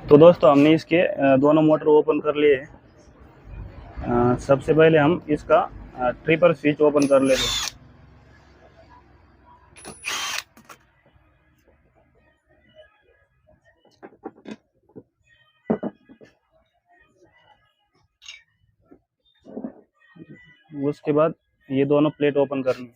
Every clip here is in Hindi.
तो दोस्तों हमने इसके दोनों मोटर ओपन कर लिए। सबसे पहले हम इसका ट्रिपर स्विच ओपन कर लेते हैं। उसके बाद ये दोनों प्लेट ओपन करनी।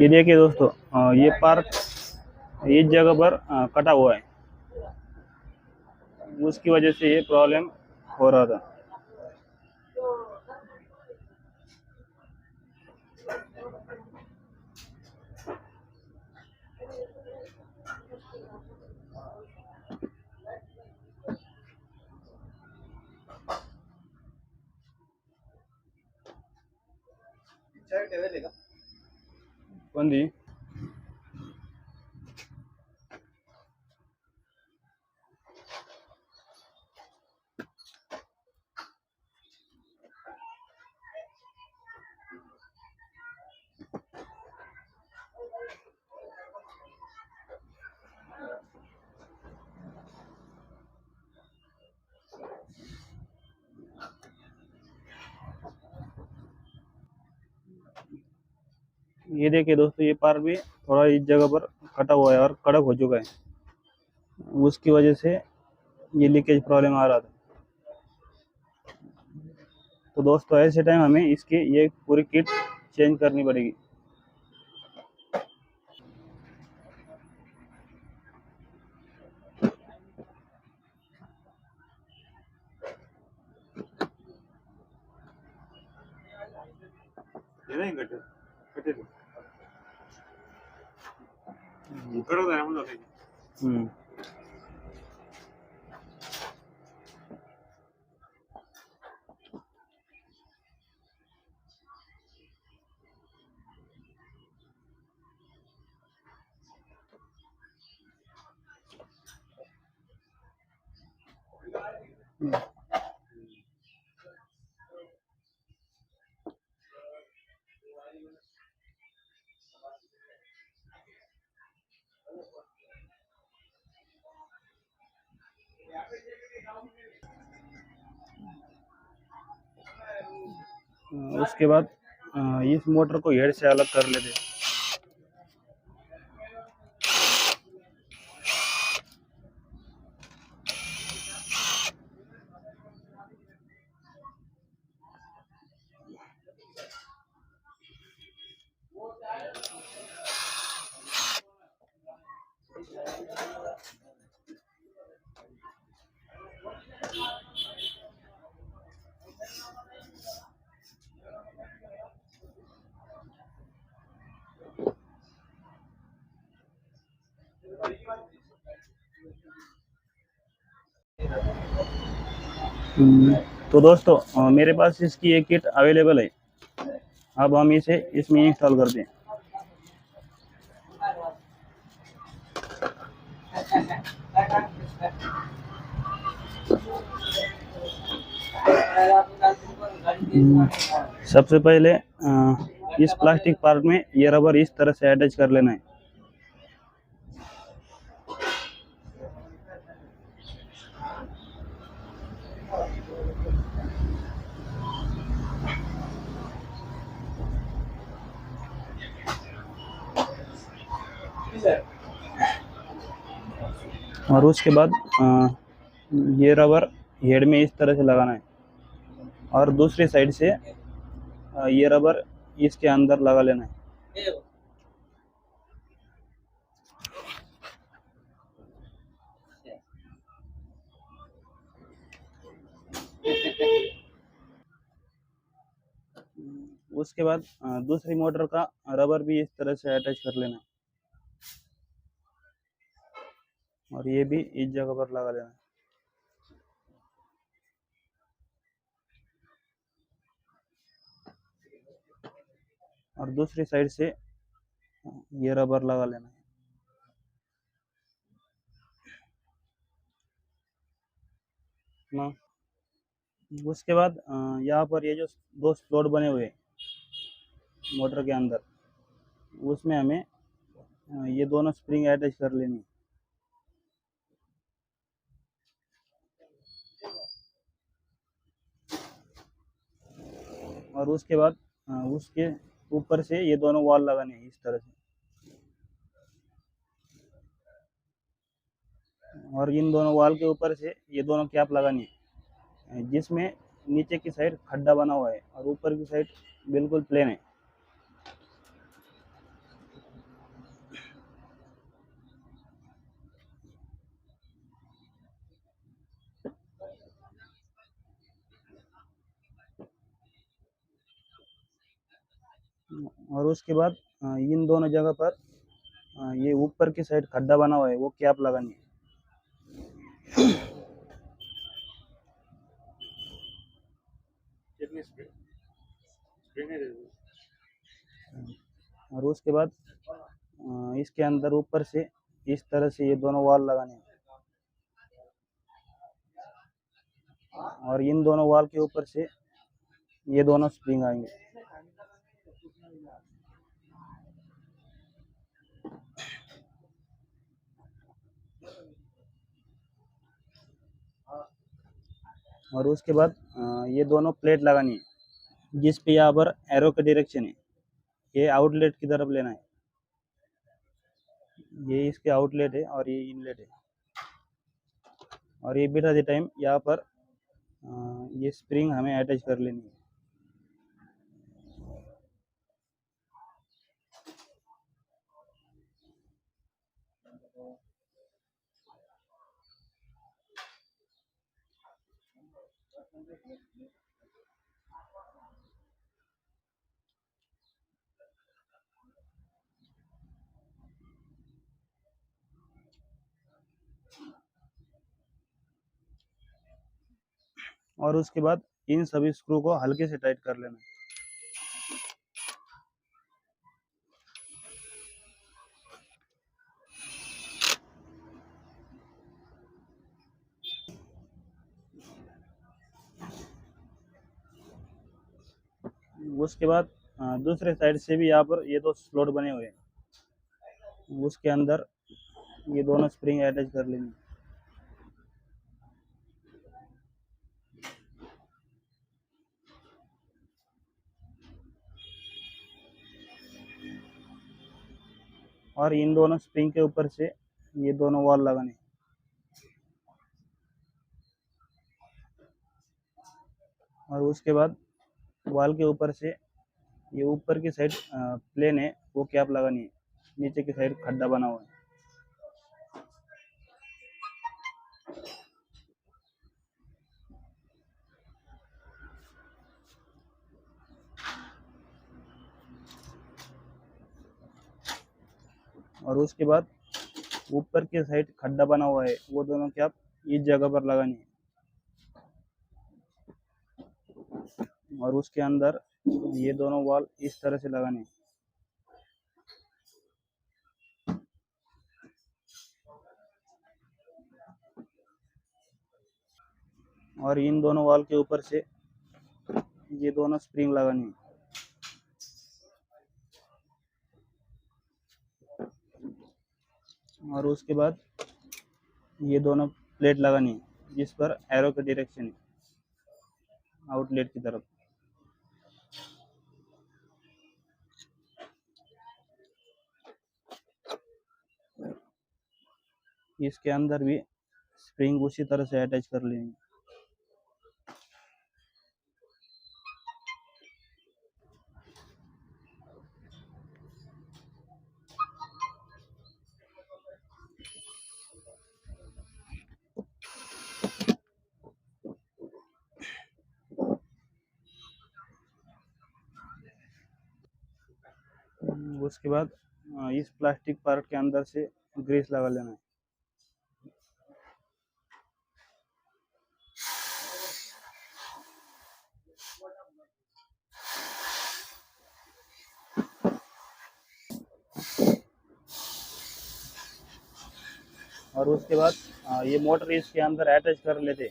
ये देखिए दोस्तों, ये पार्ट इस जगह पर कटा हुआ है, उसकी वजह से ये प्रॉब्लम हो रहा था। बंदी ये देखिए दोस्तों, ये पार्ट भी थोड़ा इस जगह पर कटा हुआ है और कड़क हो चुका है, उसकी वजह से ये लीकेज प्रॉब्लम आ रहा था। तो दोस्तों ऐसे टाइम हमें इसकी ये पूरी किट चेंज करनी पड़ेगी। हम्म उसके बाद इस मोटर को हेड से अलग कर लेते हैं। तो दोस्तों मेरे पास इसकी एक किट अवेलेबल है। अब हम इसे इसमें इंस्टॉल करते हैं। सबसे पहले इस प्लास्टिक पार्ट में ये रबर इस तरह से अटैच कर लेना है। और उसके बाद ये रबर हेड में इस तरह से लगाना है और दूसरी साइड से ये रबर इसके अंदर लगा लेना है। उसके बाद दूसरी मोटर का रबर भी इस तरह से अटैच कर लेना है और ये भी इस जगह पर लगा लेना है। और दूसरी साइड से ये रबर लगा लेना है। ना उसके बाद यहाँ पर ये जो दो स्लॉट बने हुए हैं मोटर के अंदर, उसमें हमें ये दोनों स्प्रिंग अटैच कर लेनी है। और उसके बाद उसके ऊपर से ये दोनों वाल लगाने हैं इस तरह से। और इन दोनों वाल के ऊपर से ये दोनों कैप लगानी है, जिसमें नीचे की साइड खड्डा बना हुआ है और ऊपर की साइड बिल्कुल प्लेन है। और उसके बाद इन दोनों जगह पर ये ऊपर की साइड खड्डा बना हुआ है, वो कैप लगानी है। और उसके बाद इसके अंदर ऊपर से इस तरह से ये दोनों वाल लगाने हैं और इन दोनों वाल के ऊपर से ये दोनों स्प्रिंग आएंगे। और उसके बाद ये दोनों प्लेट लगानी है, जिस पे यहाँ पर एरो का डायरेक्शन है, ये आउटलेट की तरफ लेना है। ये इसके आउटलेट है और ये इनलेट है। और ये बिठाते टाइम यहाँ पर ये स्प्रिंग हमें अटैच कर लेनी है। और उसके बाद इन सभी स्क्रू को हल्के से टाइट कर लेना है। उसके बाद दूसरे साइड से भी यहाँ पर ये दो स्लॉट बने हुए हैं, उसके अंदर ये दोनों स्प्रिंग अटैच कर लेनी है। और इन दोनों स्प्रिंग के ऊपर से ये दोनों वॉल लगाने हैं। और उसके बाद वॉल के ऊपर से ये ऊपर की साइड प्लेन है, वो कैप लगानी है। नीचे की साइड खड्डा बना हुआ है। और उसके बाद ऊपर की साइड खड्डा बना हुआ है, वो दोनों कैप इस जगह पर लगानी है। और उसके अंदर ये दोनों वॉल इस तरह से लगाने हैं। और इन दोनों वॉल के ऊपर से ये दोनों स्प्रिंग लगानी है। और उसके बाद ये दोनों प्लेट लगानी है जिस पर एरो का डायरेक्शन है आउटलेट की तरफ। इसके अंदर भी स्प्रिंग उसी तरह से अटैच कर लेंगे। उसके बाद इस प्लास्टिक पार्ट के अंदर से ग्रीस लगा लेना है। और उसके बाद ये मोटर इसके अंदर अटैच कर लेते।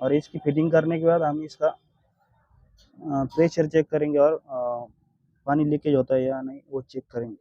और इसकी फिटिंग करने के बाद हम इसका प्रेशर चेक करेंगे और पानी लीकेज होता है या नहीं वो चेक करेंगे।